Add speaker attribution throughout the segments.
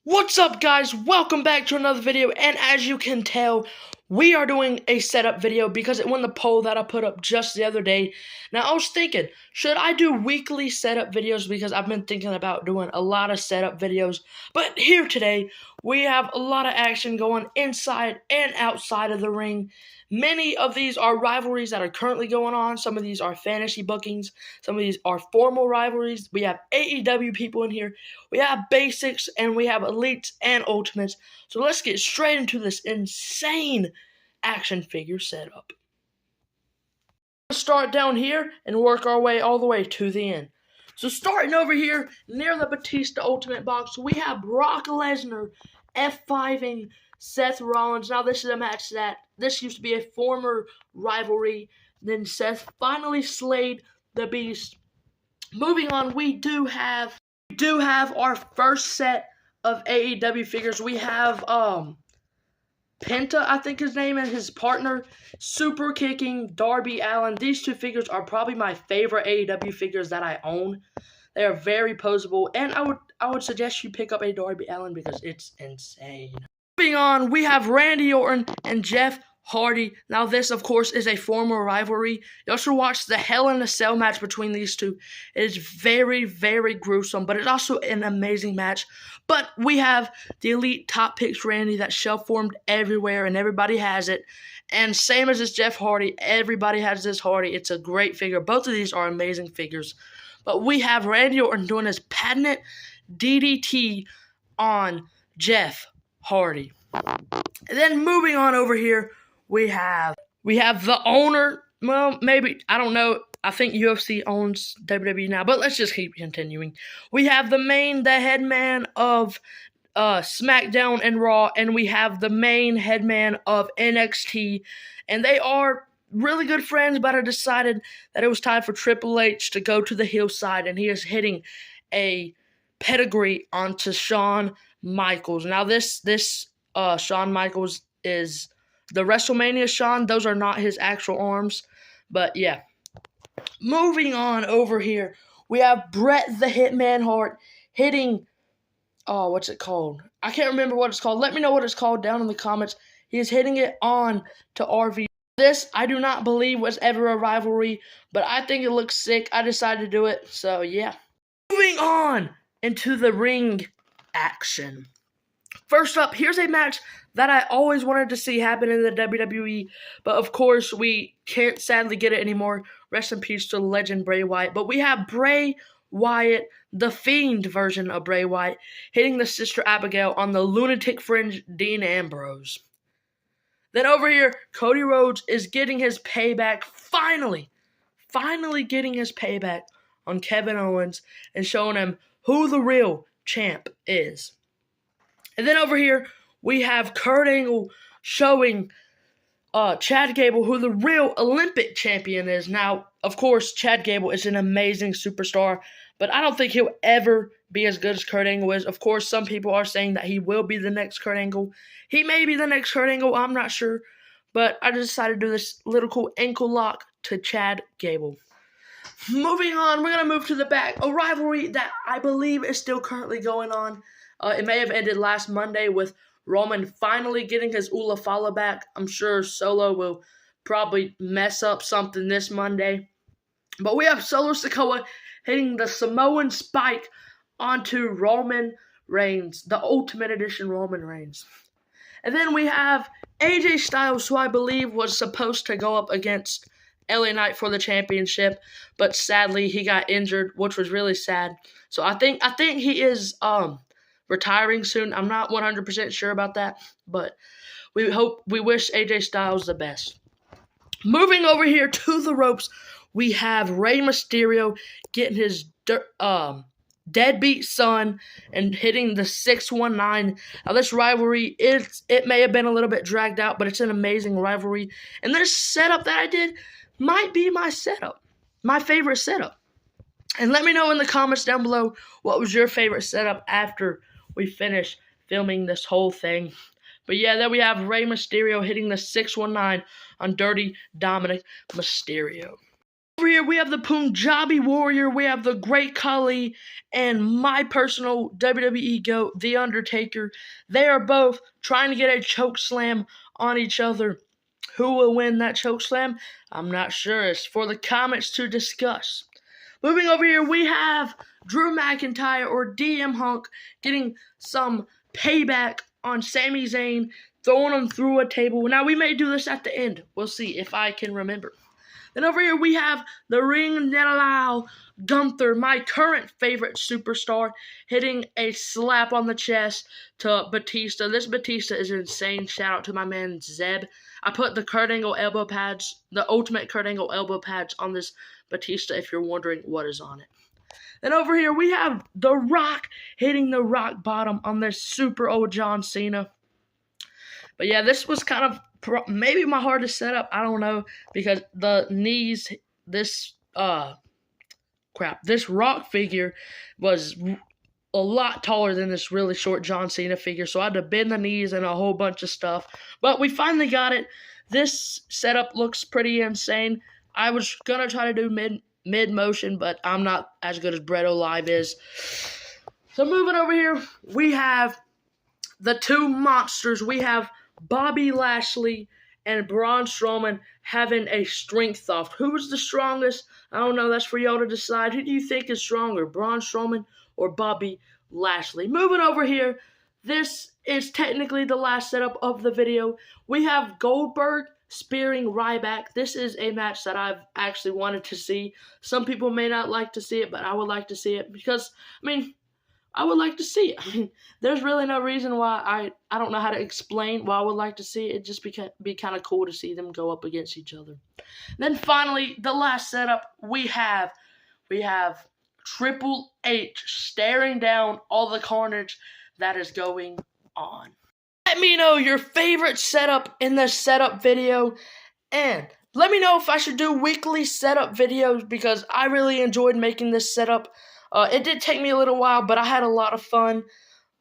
Speaker 1: What's up, guys? Welcome back to another video, and as you can tell, we are doing a setup video because it won the poll that I put up just the other day. Now, I was thinking, should I do weekly setup videos because I've been thinking about doing a lot of setup videos, but here today, we have a lot of action going inside and outside of the ring. Many of these are rivalries that are currently going on. Some of these are fantasy bookings. Some of these are formal rivalries. We have AEW people in here. We have basics, and we have elites and ultimates. So let's get straight into this insane action figure setup. Let's start down here and work our way all the way to the end. So starting over here near the Batista Ultimate box, we have Brock Lesnar F5ing Seth Rollins. Now this is a match that this used to be a former rivalry. Then Seth finally slayed the Beast. Moving on, we do have our first set of AEW figures. We have Penta, I think his name, and his partner, super kicking Darby Allin. These two figures are probably my favorite AEW figures that I own. They are very posable, and I would suggest you pick up a Darby Allin because it's insane. Moving on, we have Randy Orton and Jeff Hardy. Now this, of course, is a former rivalry. You also watch the Hell in a Cell match between these two. It is very, very gruesome, but it's also an amazing match. But we have the Elite Top Picks Randy that shelf-formed everywhere, and everybody has it. And same as this Jeff Hardy, everybody has this Hardy. It's a great figure. Both of these are amazing figures. But we have Randy Orton doing his patented DDT on Jeff Hardy. And then moving on over here, we have the owner. Well, maybe, I don't know. I think UFC owns WWE now, but let's just keep continuing. We have the head man of SmackDown and Raw, and we have the main head man of NXT, and they are really good friends, but I decided that it was time for Triple H to go to the hillside, and he is hitting a pedigree onto Shawn Michaels. Now this Shawn Michaels is the WrestleMania Shawn. Those are not his actual arms, but yeah. Moving on over here, we have Bret the Hitman Hart hitting, what's it called? I can't remember what it's called. Let me know what it's called down in the comments. He is hitting it on to RV. This, I do not believe, was ever a rivalry, but I think it looks sick. I decided to do it, so yeah. Moving on into the ring action. First up, here's a match that I always wanted to see happen in the WWE, but of course we can't sadly get it anymore. Rest in peace to the legend Bray Wyatt. But we have Bray Wyatt, the Fiend version of Bray Wyatt, hitting the Sister Abigail on the lunatic fringe Dean Ambrose. Then over here, Cody Rhodes is getting his payback, finally getting his payback on Kevin Owens and showing him who the real champ is. And then over here, we have Kurt Angle showing Chad Gable who the real Olympic champion is. Now, of course, Chad Gable is an amazing superstar, but I don't think he'll ever be as good as Kurt Angle is. Of course, some people are saying that he will be the next Kurt Angle. He may be the next Kurt Angle, I'm not sure. But I just decided to do this little cool ankle lock to Chad Gable. Moving on, we're going to move to the back. A rivalry that I believe is still currently going on. It may have ended last Monday with Roman finally getting his Ula Fala back. I'm sure Solo will probably mess up something this Monday. But we have Solo Sikoa hitting the Samoan Spike onto Roman Reigns, the Ultimate Edition Roman Reigns. And then we have AJ Styles, who I believe was supposed to go up against LA Knight for the championship, but sadly he got injured, which was really sad. So I think he is retiring soon. I'm not 100% sure about that, but we wish AJ Styles the best. Moving over here to the ropes, we have Rey Mysterio getting his deadbeat son and hitting the 619. Now this rivalry, it may have been a little bit dragged out, but it's an amazing rivalry. And this setup that I did might be my favorite setup. And let me know in the comments down below what was your favorite setup after we finish filming this whole thing. But yeah, then we have Rey Mysterio hitting the 619 on Dirty Dominic Mysterio. over here, we have the Punjabi Warrior, we have the Great Khali, and my personal WWE GOAT, The Undertaker. They are both trying to get a choke slam on each other. Who will win that choke slam? I'm not sure. It's for the comments to discuss. Moving over here, we have Drew McIntyre or DM Hunk getting some payback on Sami Zayn, throwing him through a table. Now, we may do this at the end. We'll see if I can remember. Then over here, we have the Ring General Gunther, my current favorite superstar, hitting a slap on the chest to Batista. This Batista is insane. Shout out to my man Zeb. I put the Kurt Angle elbow pads, the ultimate Kurt Angle elbow pads on this Batista if you're wondering what is on it. Then over here, we have The Rock hitting the rock bottom on this super old John Cena. But yeah, this was kind of maybe my hardest setup. I don't know, because the knees, this Rock figure was a lot taller than this really short John Cena figure, so I had to bend the knees and a whole bunch of stuff. But we finally got it. This setup looks pretty insane. I was gonna try to do mid motion, but I'm not as good as Bretto Live is. So moving over here, we have the two monsters. We have Bobby Lashley and Braun Strowman having a strength off. Who's the strongest? I don't know. That's for y'all to decide. Who do you think is stronger, Braun Strowman or Bobby Lashley? Moving over here, this is technically the last setup of the video. We have Goldberg spearing Ryback. This is a match that I've actually wanted to see. Some people may not like to see it, but I would like to see it because, I would like to see it. There's really no reason why I don't know how to explain why I would like to see it. It'd just be kind of cool to see them go up against each other. Then finally, the last setup we have Triple H staring down all the carnage that is going on. Let me know your favorite setup in this setup video, and let me know if I should do weekly setup videos because I really enjoyed making this setup. It did take me a little while, but I had a lot of fun.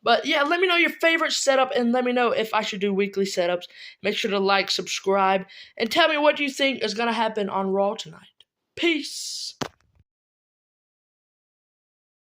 Speaker 1: But yeah, let me know your favorite setup and let me know if I should do weekly setups. Make sure to like, subscribe, and tell me what you think is going to happen on Raw tonight. Peace.